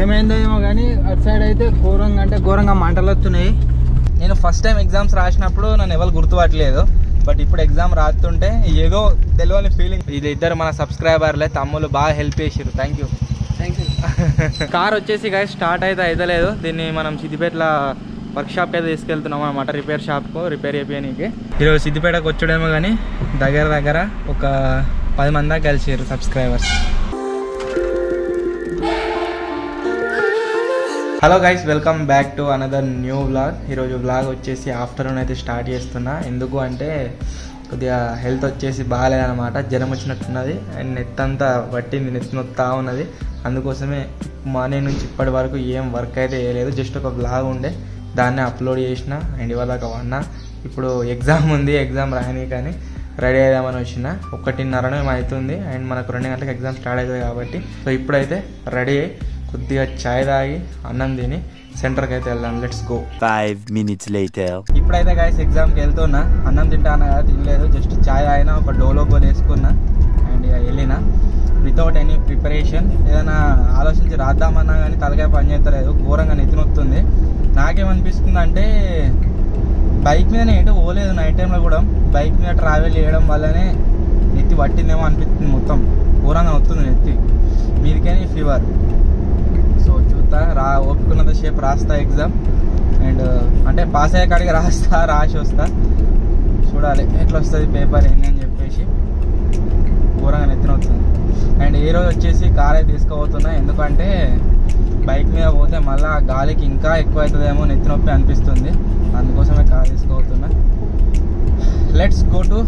ఏమైందో ఏమో కానీ అటు సైడ్ అయితే ఘోరంగా అంటే ఘోరంగా మంటలు వస్తున్నాయి. నేను ఫస్ట్ టైం ఎగ్జామ్స్ రాసినప్పుడు నన్ను ఎవరు గుర్తుపట్టలేదు, బట్ ఇప్పుడు ఎగ్జామ్ రాస్తుంటే ఏదో తెలియని ఫీలింగ్. ఇది ఇద్దరు మన సబ్స్క్రైబర్లే, తమ్ముళ్ళు బాగా హెల్ప్ చేసారు. Thank you. కార్ వచ్చేసి గాయ స్టార్ట్ అయితే అయితలేదు. దీన్ని మనం సిద్దిపేటలో వర్క్షాప్కి అయితే తీసుకెళ్తున్నాం అన్నమాట, రిపేర్ షాప్కు రిపేర్ చేయడానికి. ఈరోజు సిద్దిపేటకు వచ్చాడేమో కానీ దగ్గర ఒక 10 మంది దాకా కలిసారు subscribers. Hello guys, welcome back to another new vlog. ఈరోజు వ్లాగ్ వచ్చేసి ఆఫ్టర్నూన్ అయితే స్టార్ట్ చేస్తున్నా. ఎందుకు అంటే కొద్దిగా హెల్త్ వచ్చేసి బాగాలేదన్నమాట, జ్వరం వచ్చినట్టున్నది అండ్ నెత్ అంతా పట్టింది, నెత్తి నొత్తా ఉన్నది. అందుకోసమే మార్నింగ్ నుంచి ఇప్పటి వరకు ఏం వర్క్ అయితే చేయలేదు, జస్ట్ ఒక వ్లాగ్ ఉండే దాన్ని అప్లోడ్ చేసిన అండ్ ఇవాళ దాకా వన్నా. ఇప్పుడు ఎగ్జామ్ ఉంది, ఎగ్జామ్ రాయని కానీ రెడీ అయిదామని వచ్చిన. 1:30 అవుతుంది అండ్ మనకు 2 గంటలకు ఎగ్జామ్ స్టార్ట్ అవుతుంది కాబట్టి సో ఇప్పుడైతే రెడీ అయ్యి కొద్దిగా చాయ్ తాగి అన్నం తిని సెంటర్కి అయితే వెళ్దాం. Let's go. 5 minutes later. ఇప్పుడైతే గాయస్ ఎగ్జామ్కి వెళ్తున్నా. అన్నం తింటాను కదా, తినలేదు, జస్ట్ చాయ్ తాగినా, ఒక డోలో గోల్ వేసుకున్నా అండ్ ఇక వెళ్ళిన వితౌట్ ఎనీ ప్రిపరేషన్. ఏదైనా ఆలోచించి రాద్దామన్నా కానీ తలకాయ పని చేస్తలేదు, ఘోరంగా నెత్తినొస్తుంది. నాకేమనిపిస్తుంది అంటే బైక్ మీదనే ఏంటో పోలేదు, నైట్ టైంలో కూడా బైక్ మీద ట్రావెల్ చేయడం వల్లనే నెత్తి పట్టిందేమో అనిపిస్తుంది. మొత్తం ఘోరంగా వస్తుంది నెత్తి మీదికని ఫీవర్. సో చూస్తా, ఒప్పుకున్నంత సేపు రాస్తా ఎగ్జామ్ అండ్ అంటే పాస్ అయ్యే కాడికి రాసి వస్తా. చూడాలి ఎట్లా వస్తుంది పేపర్ ఏంటి అని చెప్పేసి. ఘోరంగా నెత్తినవుతుంది. అండ్ ఈ రోజు వచ్చేసి కార్ అయితే తీసుకుపోతున్నా, ఎందుకంటే బైక్ మీద పోతే మళ్ళీ గాలికి ఇంకా ఎక్కువ అవుతుందేమో నెత్తి నొప్పి అనిపిస్తుంది. అందుకోసమే కార్ తీసుకుపోతున్నా. Let's go to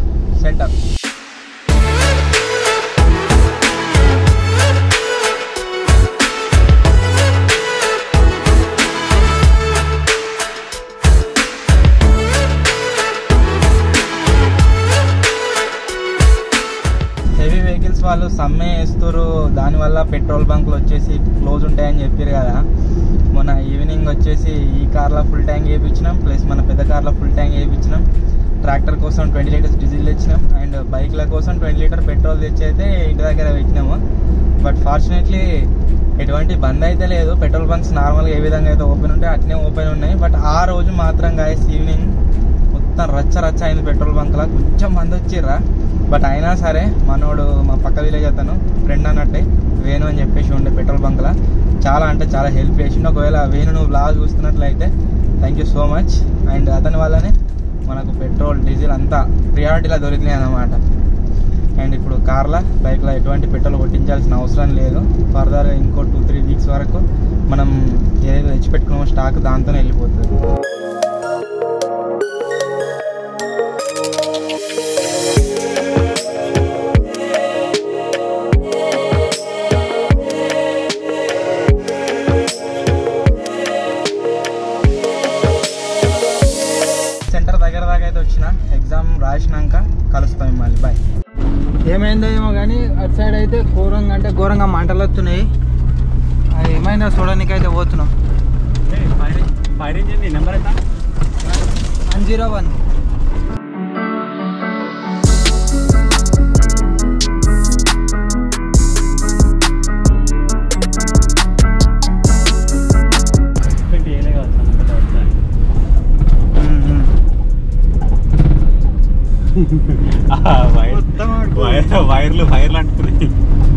centre. Heavy vehicles వాళ్ళు సమ్మె వేస్తారు, దానివల్ల పెట్రోల్ బంకులు వచ్చేసి క్లోజ్ ఉంటాయని చెప్పారు కదా. మొన్న ఈవినింగ్ వచ్చేసి ఈ కార్లో ఫుల్ ట్యాంక్ వేయించినాం, ప్లస్ మన పెద్ద కార్లో ఫుల్ ట్యాంక్ వేయించినాం. ట్రాక్టర్ కోసం 20 లీటర్స్ డీజిల్ తెచ్చినాం అండ్ బైక్ల కోసం 20 లీటర్ పెట్రోల్ తెచ్చి అయితే ఇంటి దగ్గర పెట్టినాము. బట్ ఫార్చునేట్లీ ఎటువంటి బంద్ అయితే లేదు. పెట్రోల్ బంక్స్ నార్మల్గా ఏ విధంగా అయితే ఓపెన్ ఉంటాయి అట్నే ఓపెన్ ఉన్నాయి. బట్ ఆ రోజు మాత్రం గాయస్ ఈవినింగ్ మొత్తం రచ్చ అయింది పెట్రోల్ బంక్లో. కొంచెం మంది వచ్చిర్రా, బట్ అయినా సరే మనోడు మా పక్క విలేజ్ అతను ఫ్రెండ్ అన్నట్టే వేణు అని చెప్పేసి ఉండే పెట్రోల్ బంక్లో చాలా అంటే చాలా హెల్ప్ చేసిండు. ఒకవేళ వేణు నువ్వు బ్లాగ్ చూస్తున్నట్లయితే thank you so much. And అతని వల్లనే మనకు పెట్రోల్ డీజిల్ అంతా ప్రియారిటీలో దొరికినాయి అన్నమాట. అండ్ ఇప్పుడు కార్లో బైక్లో ఎటువంటి పెట్రోల్ కొట్టించాల్సిన అవసరం లేదు. ఫర్దర్ ఇంకో 2-3 వీక్స్ వరకు మనం ఏదైతే తెచ్చిపెట్టుకున్నామో స్టాక్ దాంతోనే వెళ్ళిపోతుంది. దగ్గర దాకా అయితే వచ్చిన, ఎగ్జామ్ రాసినాక కలుస్తాం మళ్ళీ. బాయ్. ఏమైందో ఏమో కానీ అటు సైడ్ అయితే ఘోరంగా అంటే ఘోరంగా మంటలు వస్తున్నాయి. అది ఏమైనా చూడడానికి అయితే పోతున్నాం. 101. వైర్లు అంటున్నాయి.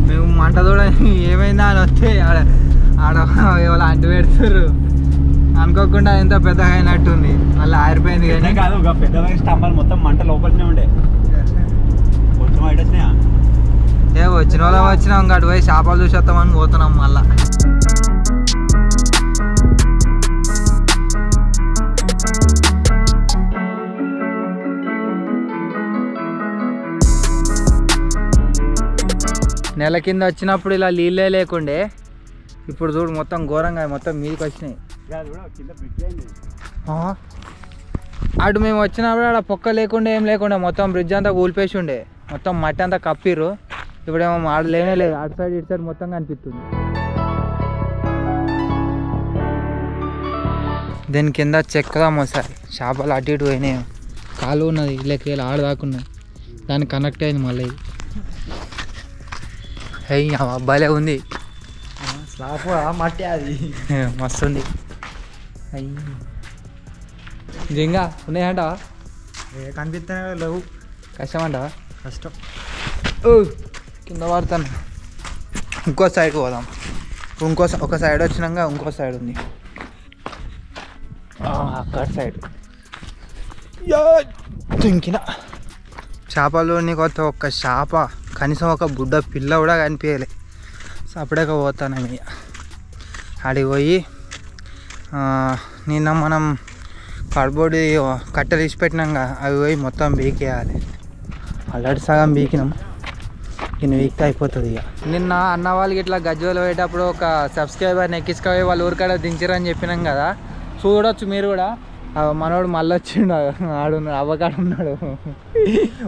మేము మంట చూడ ఏమైందా అని వస్తే ఆడ ఎవరు అంటు పెడుతుర్రు, అనుకోకుండా ఎంత పెద్దగా అయినట్టుంది. మళ్ళీ ఆరిపోయింది కానీ కాదు, పెద్ద స్తంభాలు మొత్తం మంట లోపలనే ఉండే. కొంచెం వచ్చినాయా వచ్చిన వాళ్ళం వచ్చినాం, ఇంకటి పోయి చేపలు చూసేస్తామని పోతున్నాం మళ్ళా. నెల కింద వచ్చినప్పుడు ఇలా నీళ్ళే లేకుండే, ఇప్పుడు చూడు మొత్తం ఘోరంగా మొత్తం మీదకి వచ్చినాయి. అటు మేము వచ్చినప్పుడు అక్కడ పొక్క లేకుండా ఏం లేకుండా మొత్తం బ్రిడ్జ్ అంతా కూలిపేసి ఉండే, మొత్తం మట్టి అంతా కప్పిర్రు. ఇప్పుడేమో ఆడ లేనే లేదు, అటు సైడ్ ఇటు సైడ్ మొత్తం కనిపిస్తుంది. దీని కింద చెక్కదాము ఒకసారి, చేపలు అటు ఇటు పోయినాయి. కాలు ఉన్నది ఇళ్ళకి ఆడదాకున్నది, దానికి కనెక్ట్ అయింది మళ్ళీ. భలే ఉంది. మట్టి అది మస్తుంది. అయ్యి జింగా ఉన్నాయంట కనిపిస్తానే లేవు. కష్టం అంట. కష్టం. కింద పడతాను. ఇంకో సైడ్కి పోదాం. ఒక సైడ్ వచ్చినాక ఇంకో సైడ్ ఉంది. అక్కడ సైడ్ దుంకిన చేపలు కొత్త ఒక్క చేప కనీసం ఒక బుడ్డ పిల్ల కూడా కనిపించలే. అప్పుడే పోతాను ఇక ఆడికి పోయి నిన్న మనం కార్డ్బోర్డ్ కట్టెలు తీసి పెట్టినాక అవి పోయి మొత్తం బీకేయాలి. ఆల్రెడీ సగం బీకినాం. ఇన్ని వీక్తో అయిపోతుంది ఇక. నిన్న అన్న వాళ్ళకి ఇట్లా గజ్వేలు పోయేటప్పుడు ఒక సబ్స్క్రైబర్ని ఎక్కించుకపోయి వాళ్ళ ఊరికాడ దించారని చెప్పినాం కదా. చూడొచ్చు మీరు కూడా. మనోడు మళ్ళీ వచ్చిండు. ఆడున్నాడు, అవ్వకాడు ఉన్నాడు.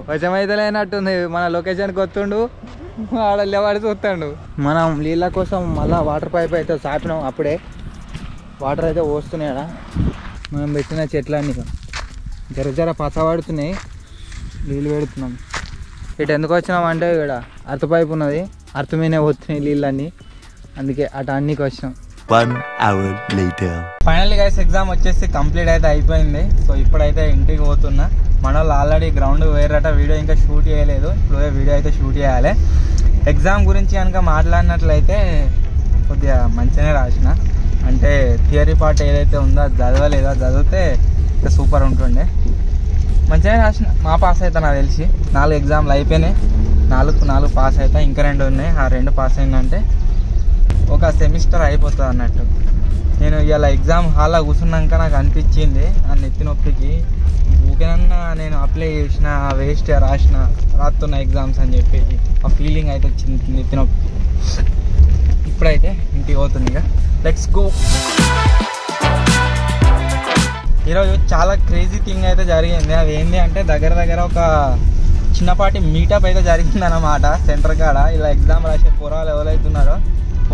వశమైతే లేనట్టుంది. మన లొకేషన్కి వస్తుండు, ఆడ లేవాడి చూస్తాడు. మనం నీళ్ళ కోసం మళ్ళీ వాటర్ పైప్ అయితే సాపినాం. అప్పుడే వాటర్ అయితే పోస్తున్నాయా. మనం పెట్టిన చెట్లన్నీ జర పచ్చబడుతున్నాయి. నీళ్ళు పెడుతున్నాం. ఇటు ఎందుకు వచ్చినామంటే ఇక్కడ అర్త పైపు ఉన్నది, అర్త మీదనే పోతున్నాయి నీళ్ళన్నీ. అందుకే అటు అన్నికి వచ్చినాం. 1 hour later. Finally guys exam వచ్చేసి కంప్లీట్ అయితే అయిపోయింది. సో ఇప్పుడైతే ఇంటికి పోతున్నా. మన వాళ్ళు ఆల్రెడీ గ్రౌండ్ వేరట, వీడియో ఇంకా షూట్ చేయలేదు. ఇప్పుడు వీడియో అయితే షూట్ చేయాలి. ఎగ్జామ్ గురించి కనుక మాట్లాడినట్లయితే కొద్దిగా మంచిగానే రాసిన. అంటే థియరీ పార్ట్ ఏదైతే ఉందో అది చదవలేదో, చదివితే ఇంకా సూపర్ ఉంటుండే. మంచిగానే రాసిన. మా పాస్ అవుతా నాకు తెలిసి. 4 ఎగ్జామ్లు అయిపోయినాయి. 4 పాస్ అవుతా. ఇంకా 2 ఉన్నాయి. ఆ 2 పాస్ అయిందంటే ఒక సెమిస్టర్ అయిపోతుంది అన్నట్టు. నేను ఇలా ఎగ్జామ్ హాల్లో కూర్చున్నాక నాకు అనిపించింది ఆ నెత్తి నొప్పికి ఊకేనన్నా నేను అప్లై చేసిన వేస్ట్ రాస్తున్న ఎగ్జామ్స్ అని చెప్పేసి ఆ ఫీలింగ్ అయితే వచ్చింది నెత్తి నొప్పి. ఇప్పుడైతే ఇంటికి పోతుంది. ఇక లెట్స్ గో. ఈరోజు చాలా క్రేజీ థింగ్ అయితే జరిగింది. అది ఏంటి అంటే దగ్గర ఒక చిన్నపాటి మీటప్ అయితే జరిగింది అన్నమాట సెంటర్ కాడ. ఇలా ఎగ్జామ్ రాసే పోరాలు ఎవరైతున్నారో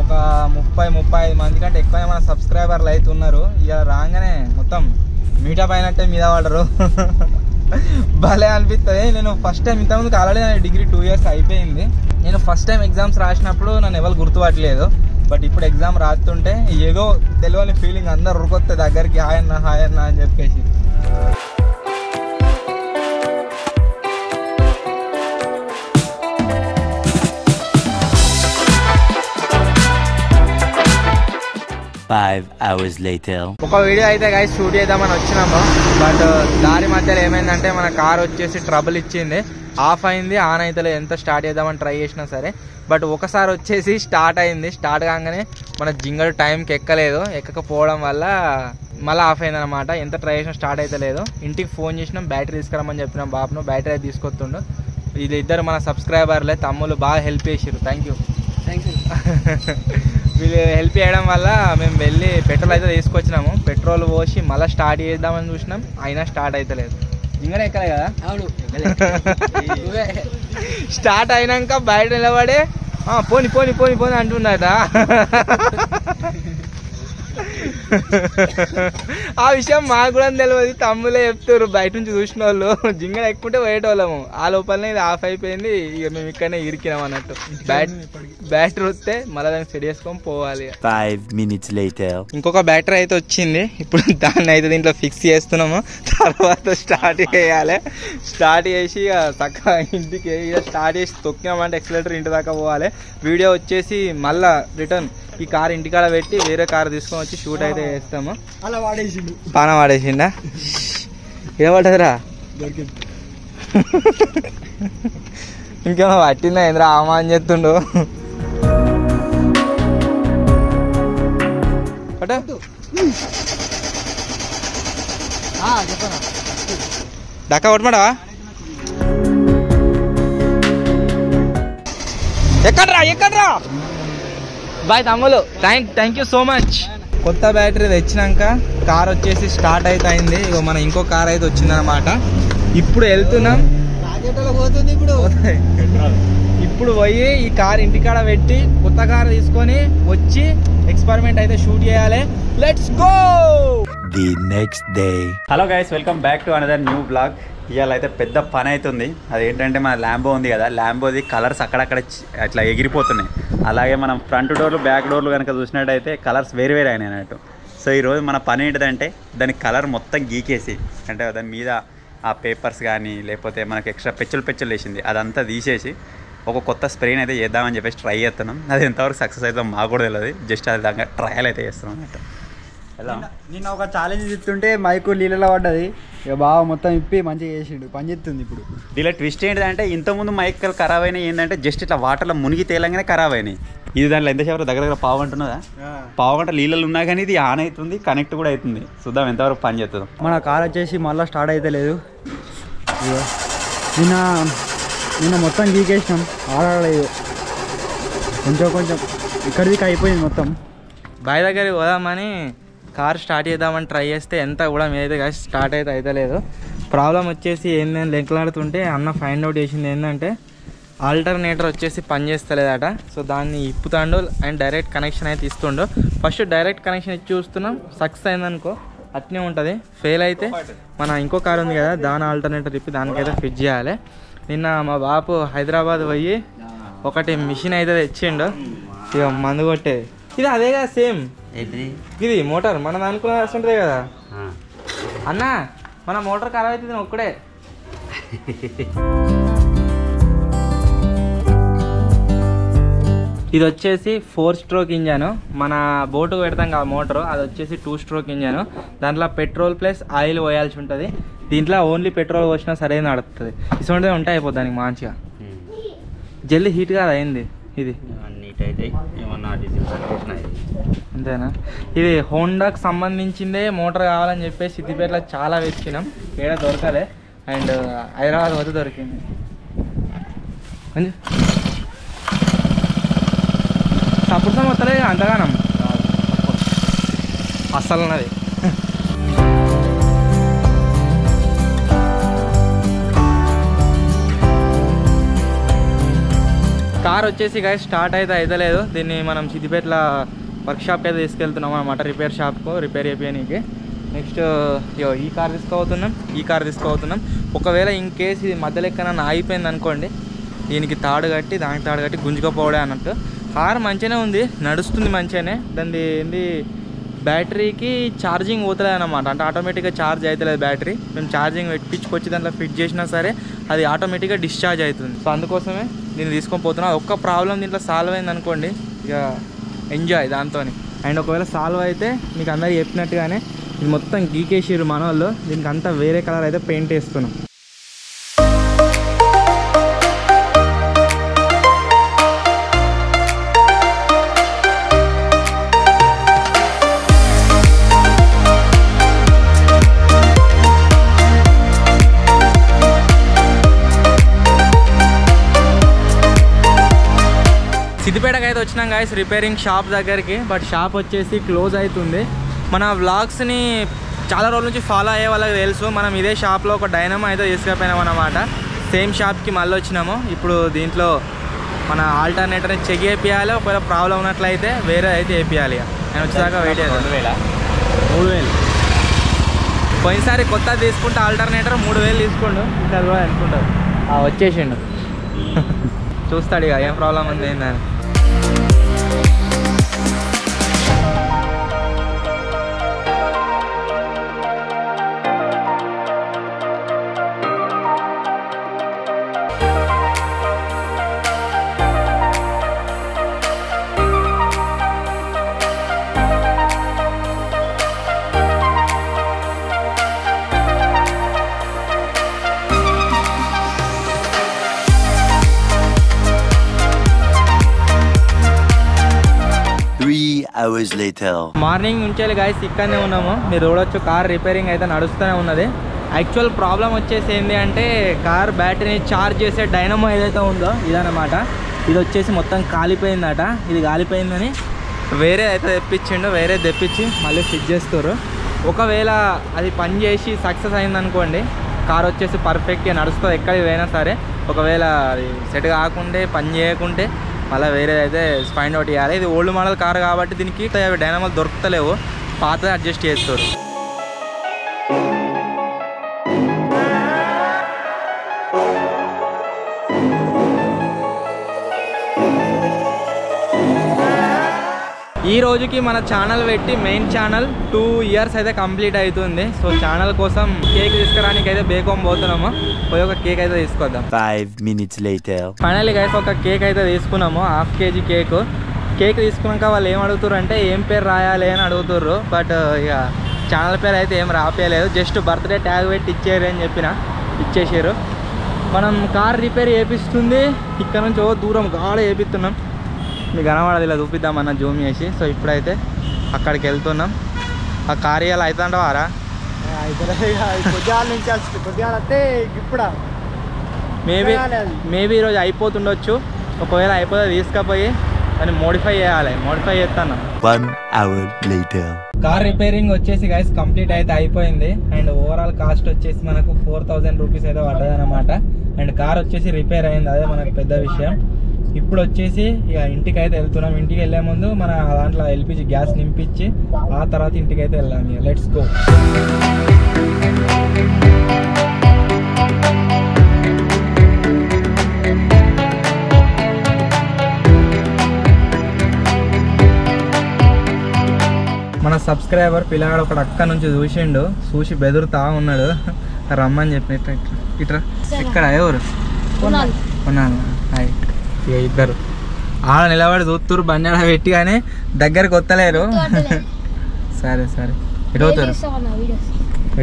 ఒక 30-35 మంది కంటే ఎక్కువ మన సబ్స్క్రైబర్లు అయితే ఉన్నారు. ఇక రాగానే మొత్తం మీటప్ అయినట్టే మీద పడరు. భలే అనిపిస్తుంది. నేను ఫస్ట్ టైం ఇంతకుముందుకు ఆల్రెడీ నా డిగ్రీ 2 years అయిపోయింది. నేను ఫస్ట్ టైం ఎగ్జామ్స్ రాసినప్పుడు నన్ను ఎవరు గుర్తుపట్టలేదు. బట్ ఇప్పుడు ఎగ్జామ్ రాస్తుంటే ఏదో తెలియని ఫీలింగ్. అందరు ఉరుకొస్తే దగ్గరికి హాయ్ అన్న అని చెప్పేసి. Five hours later. ఒక వీడియో అయితే గైస్ షూట్ చేద్దామని వచ్చినాము. బట్ దారి మధ్యలో ఏమైందంటే మన కార్ వచ్చేసి ట్రబుల్ ఇచ్చింది. ఆఫ్ అయింది, ఆన్ అయితే ఎంత స్టార్ట్ చేద్దామని ట్రై చేసినా సరే. బట్ ఒకసారి వచ్చేసి స్టార్ట్ అయింది. స్టార్ట్ కాగానే మన జింగడు టైంకి ఎక్కకపోవడం వల్ల మళ్ళీ ఆఫ్ అయింది అనమాట. ఎంత ట్రై చేసినా స్టార్ట్ అయితే లేదు. ఇంటికి ఫోన్ చేసినాం, బ్యాటరీ తీసుకురమ్మని చెప్పినాం బాబును. బ్యాటరీ అయితే తీసుకొస్తుండు. వీళ్ళిద్దరు మన సబ్స్క్రైబర్లే, తమ్ముళ్ళు బాగా హెల్ప్ చేసారు. Thank you. వీళ్ళు హెల్ప్ చేయడం వల్ల మేము వెళ్ళి పెట్రోల్ అయితే తీసుకొచ్చినాము. పెట్రోల్ పోసి మళ్ళీ స్టార్ట్ చేద్దామని చూసినాం, అయినా స్టార్ట్ అయితే లేదు. ఇంకా ఎక్కలే కదా. స్టార్ట్ అయినాక బయట నిలబడే పోని అంటున్నాట. ఆ విషయం మాకు కూడా తెలియదు, తమ్ములే చెప్తారు బయట నుంచి చూసిన వాళ్ళు. జింగడ ఎక్కుంటే పోయేటోళ్ళము. ఆ లోపలనే ఇది ఆఫ్ అయిపోయింది. ఇక మేము ఇక్కడనే ఇరికినాం అన్నట్టు. బ్యాటరీ వస్తే మళ్ళీ దాన్ని సెట్ చేసుకొని పోవాలి. 5 minutes later. ఇంకొక బ్యాటరీ అయితే వచ్చింది. ఇప్పుడు దాన్ని అయితే దీంట్లో ఫిక్స్ చేస్తున్నాము. తర్వాత స్టార్ట్ చేయాలి. స్టార్ట్ చేసి ఇక చక్కగా ఇంటికి ఇక స్టార్ట్ చేసి తొక్కినామంటే ఎక్సలేటర్ ఇంటి దాకా పోవాలి. వీడియో వచ్చేసి మళ్ళా రిటర్న్ ఈ కార్ ఇంటికాడ పెట్టి వేరే కార్ తీసుకొని వచ్చి షూట్ అయితే చేస్తాము. అలా వాడేసిండు. పాన వాడేసిండా? ఏమంటదిరా? ఇంకేమో పట్టిందా ఏంద్రా ఆమా అని చెప్తుండు. చెప్పనా డక్క కొట్టమాడా? ఎక్కడ్రా బాయ్ తమ్ములు. Thank you so much. కొత్త బ్యాటరీ తెచ్చినాక కార్ వచ్చేసి స్టార్ట్ అయితే అయింది. ఇక మన ఇంకో కార్ అయితే వచ్చిందనమాట. ఇప్పుడు వెళ్తున్నాం. పోతుంది ఇప్పుడు పోయి ఈ కార్ ఇంటికాడ పెట్టి కొత్త కార్ తీసుకొని వచ్చి ఎక్స్పెరిమెంట్ అయితే షూట్ చేయాలి. Let's go. The next day. Hello guys, welcome back to another new blog. ఇవాళ అయితే పెద్ద పని అవుతుంది. అదేంటంటే మన ల్యాంబో ఉంది కదా, ల్యాంబోది కలర్స్ అక్కడక్కడ అట్లా ఎగిరిపోతున్నాయి. అలాగే మనం ఫ్రంట్ డోర్లు బ్యాక్ డోర్లు కనుక చూసినట్టయితే కలర్స్ వేరు వేరే అయినాయి అన్నట్టు. సో ఈరోజు మన పని ఏంటిదంటే దాని కలర్ మొత్తం గీకేసి, అంటే దాని మీద ఆ పేపర్స్ కానీ లేకపోతే మనకి ఎక్స్ట్రా పెచ్చులు వేసింది అదంతా తీసేసి ఒక కొత్త స్ప్రేని అయితే చేద్దామని చెప్పేసి ట్రై చేస్తున్నాం. అది ఎంతవరకు సక్సెస్ అవుతుందో మాకు కూడా తెలియదు, జస్ట్ అది దాకా ట్రయల్ అయితే చేస్తున్నాం అన్నట్టు. ఎలా నిన్న ఒక ఛాలెంజ్ ఇస్తుంటే మైకు నీళ్ళలో పడ్డది, ఇక బాగా మొత్తం ఇప్పి మంచిగా చేసిండు, పని చేస్తుంది ఇప్పుడు. దీనిలో ట్విస్ట్ ఏంటంటే ఇంతకుముందు మైకల్ ఖరాబ్ అయినాయి ఏంటంటే జస్ట్ ఇట్లా వాటర్లో మునిగి తేలంగానే ఖరాబ్ అయినాయి. ఇది దాంట్లో ఎంతసేపు దగ్గర పావు అంటున్నదా, పావు గంట నీళ్ళలో ఉన్నా కానీ ఇది ఆన్ అవుతుంది, కనెక్ట్ కూడా అవుతుంది. చూద్దాం ఎంతవరకు పని చేస్తుందో. మన కార్ వచ్చేసి మళ్ళీ స్టార్ట్ అయితే లేదు. నిన్న మొత్తం గీకేసినాం, ఆడలేదు, కొంచెం ఇక్కడికి అయిపోయింది మొత్తం. బాయ్ దగ్గరికి పోదామని కార్ స్టార్ట్ చేద్దామని ట్రై చేస్తే ఎంత కూడా మీదైతే స్టార్ట్ అయితే అవుతలేదు. ప్రాబ్లం వచ్చేసి ఏంటంటే లెక్కలాడుతుంటే అన్న ఫైండ్ అవుట్ చేసింది ఏంటంటే ఆల్టర్నేటర్ వచ్చేసి పనిచేస్తలేదట. సో దాన్ని ఇప్పుతాండు అండ్ డైరెక్ట్ కనెక్షన్ అయితే ఇస్తుండు. ఫస్ట్ డైరెక్ట్ కనెక్షన్ ఇచ్చి చూస్తున్నాం, సక్సెస్ అయిందనుకో అట్నే ఉంటుంది. ఫెయిల్ అయితే మన ఇంకో కార్ ఉంది కదా, దాని ఆల్టర్నేటర్ ఇప్పి దానికైతే ఫిట్ చేయాలి. నిన్న మా బాపు హైదరాబాద్ పోయి ఒకటి మిషన్ అయితే తెచ్చిండు, ఇక మందు కొట్టేది. ఇది అదే కదా సేమ్, ఇది మోటార్ మనం అనుకున్న వస్తుంటుంది కదా అన్న. మన మోటార్ ఖరాబ్ అవుతుంది ఒక్కడే. ఇది వచ్చేసి 4 స్ట్రోక్ ఇంజను. మన బోటుకు పెడతాం కదా మోటారు, అది వచ్చేసి 2 స్ట్రోక్ ఇంజను. దాంట్లో పెట్రోల్ ప్లస్ ఆయిల్ పోయాల్సి ఉంటుంది. దీంట్లో ఓన్లీ పెట్రోల్ పోసినా సరే నడుస్తుంది. ఇటువంటిది ఉంటే అయిపోద్ది దానికి మంచిగా. జల్దీ హీట్ కాదు అయింది ఇది, అంతేనా. ఇది హోండాకి సంబంధించిందే మోటార్ కావాలని చెప్పేసి సిద్దిపేటలో చాలా వెతికినాం, ఏడా దొరకలే. అండ్ హైదరాబాద్ వద్ద దొరికింది. సపోర్ట్ వస్తలేదు అంతగానం అస్సలు ఉన్నది. కార్ వచ్చేసి గాయ స్టార్ట్ అయితే అవుతలేదు. దీన్ని మనం సిద్దిపేటలో వర్క్షాప్కి అయితే తీసుకెళ్తున్నాం అన్నమాట, రిపేర్ షాప్కు రిపేర్ చేయడానికి. నెక్స్ట్ ఈ కార్ తీసుకోబోతున్నాం. ఒకవేళ ఇన్ కేసు ఇది మధ్య లెక్కన ఆగిపోయింది అనుకోండి, దీనికి తాడు కట్టి దానికి తాడు కట్టి గుంజుకపోవడే అన్నట్టు. కార్ మంచిగానే ఉంది, నడుస్తుంది మంచిగానే. దాన్ని ఏంది బ్యాటరీకి ఛార్జింగ్ పోతలేదు అన్నమాట, అంటే ఆటోమేటిక్గా ఛార్జ్ అవుతలేదు బ్యాటరీ. మేము ఛార్జింగ్ పెట్టించుకొచ్చి దాంట్లో ఫిట్ చేసినా సరే అది ఆటోమేటిక్గా డిశ్చార్జ్ అవుతుంది. సో అందుకోసమే దీన్ని తీసుకొని పోతున్నాం. ఒక్క ప్రాబ్లం దీంట్లో సాల్వ్ అయింది అనుకోండి, ఇక ఎంజాయ్ దాంతో. అండ్ ఒకవేళ సాల్వ్ అయితే మీకు అందరికీ చెప్పినట్టుగానే ఇది మొత్తం గీకేసిరు మన వాళ్ళు. దీనికి అంతా వేరే కలర్ అయితే పెయింట్ వేస్తున్నాం. సిద్దిపేటకి అయితే వచ్చినాం గాయస్ రిపేరింగ్ షాప్ దగ్గరికి. బట్ షాప్ వచ్చేసి క్లోజ్ అవుతుంది. మన వ్లాగ్స్ని చాలా రోజుల నుంచి ఫాలో అయ్యే వాళ్ళకి తెలుసు, మనం ఇదే షాప్లో ఒక డైనమో అయితే తీసుకుపోయినాం అన్నమాట. సేమ్ షాప్కి మళ్ళీ వచ్చినాము. ఇప్పుడు దీంట్లో మన ఆల్టర్నేటర్ని చెక్ చేయాలి. ఒకవేళ ప్రాబ్లం ఉన్నట్లయితే వేరే అయితే వేయాలి. నేను వచ్చేదాకా వెయిట్ చేయాలి. 3000 పోయినసారి కొత్త తీసుకుంటే ఆల్టర్నేటర్ 3000 తీసుకోండు, ఇంకా అనుకుంటారు వచ్చేసిండు. చూస్తాడు ఇక ఏం ప్రాబ్లం ఉంది ఏందని. hours later. మార్నింగ్ నుంచి గాయస్ ఇక్కడనే ఉన్నాము. మీరు చూడొచ్చు కార్ రిపేరింగ్ అయితే నడుస్తూనే ఉన్నది. యాక్చువల్ ప్రాబ్లం వచ్చేసి ఏంటి అంటే కార్ బ్యాటరీని ఛార్జ్ చేసే డైనమో ఏదైతే ఉందో ఇదన్నమాట. ఇది వచ్చేసి మొత్తం కాలిపోయిందట. ఇది కాలిపోయిందని వేరే అయితే తెప్పించిండు, వేరే తెప్పించి మళ్ళీ ఫిట్ చేస్తారు. ఒకవేళ అది పని చేసి సక్సెస్ అయిందనుకోండి, కార్ వచ్చేసి పర్ఫెక్ట్గా నడుస్తుంది ఎక్కడికి పోయినా సరే. ఒకవేళ అది సెట్ కాకుంటే పని చేయకుంటే మళ్ళీ వేరే అయితే ఫైండ్ అవుట్ చేయాలి. ఇది ఓల్డ్ మోడల్ కార్ కాబట్టి దీనికి డైనమోలు దొరుకుతలేవు, పాత అడ్జస్ట్ చేస్తారు. ఈ రోజుకి మన ఛానల్ పెట్టి మెయిన్ ఛానల్ 2 years అయితే కంప్లీట్ అవుతుంది. సో ఛానల్ కోసం కేక్ తీసుకురానికి అయితే బేకోం పోతున్నాము. పోయి ఒక కేక్ అయితే తీసుకొద్దాం. 5 minutes later. ఫైనల్లీ గైస్ ఒక కేక్ అయితే తీసుకున్నాము, 1/2 kg కేక్ తీసుకున్నాక వాళ్ళు ఏం అడుగుతారు అంటే ఏం పేరు రాయాలి అని అడుగుతారు. బట్ ఇక ఛానల్ పేరు అయితే ఏం రాపేయలేదు, జస్ట్ బర్త్డే ట్యాగ్ పెట్టి ఇచ్చేయరు అని ఇచ్చేసారు. మనం కార్ రిపేర్ చేపిస్తుంది, ఇక్కడ నుంచి దూరం గాడ చేపిస్తున్నాం. మీకు కనబడదు, ఇలా చూపిద్దామన్న జూమ్ చేసి. సో ఇప్పుడైతే అక్కడికి వెళ్తున్నాం. ఆ కార్ ఇవాళ అవుతుంటావారా? మేబీ ఈరోజు అయిపోతుండొచ్చు. ఒకవేళ అయిపోతే తీసుకుపోయి దాన్ని మోడిఫై చేయాలి. మోడిఫై చేస్తాను. 1 hour later. కార్ రిపేరింగ్ వచ్చేసి గైస్ కంప్లీట్ అయితే అయిపోయింది. అండ్ ఓవరాల్ కాస్ట్ వచ్చేసి మనకు 4000 రూపీస్ అయితే పడ్డది అనమాట. అండ్ కార్ వచ్చేసి రిపేర్ అయింది, అదే మనకు పెద్ద విషయం. ఇప్పుడు వచ్చేసి ఇక ఇంటికి అయితే వెళ్తున్నాం. ఇంటికి వెళ్ళే ముందు మన దాంట్లో ఎల్పిజి గ్యాస్ నింపించి ఆ తర్వాత ఇంటికి అయితే వెళ్దాం. ఇక లెట్స్ గో. మన సబ్స్క్రైబర్ పిల్లగాడు ఒకడు అక్క నుంచి చూసి బెదురుతా ఉన్నాడు. రమ్మని చెప్పి ఇట్రా. ఇక్కడ ఎవరు ఉన్నాను? హాయ్. ఇక ఇద్దరు ఆడ నిలబడి చూస్తురు, బండి ఆడ పెట్టి, కానీ దగ్గరికి వస్తలేరు. సరే సరే, ఎటు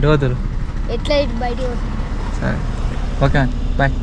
పోతారు? సరే ఓకే, బాయ్.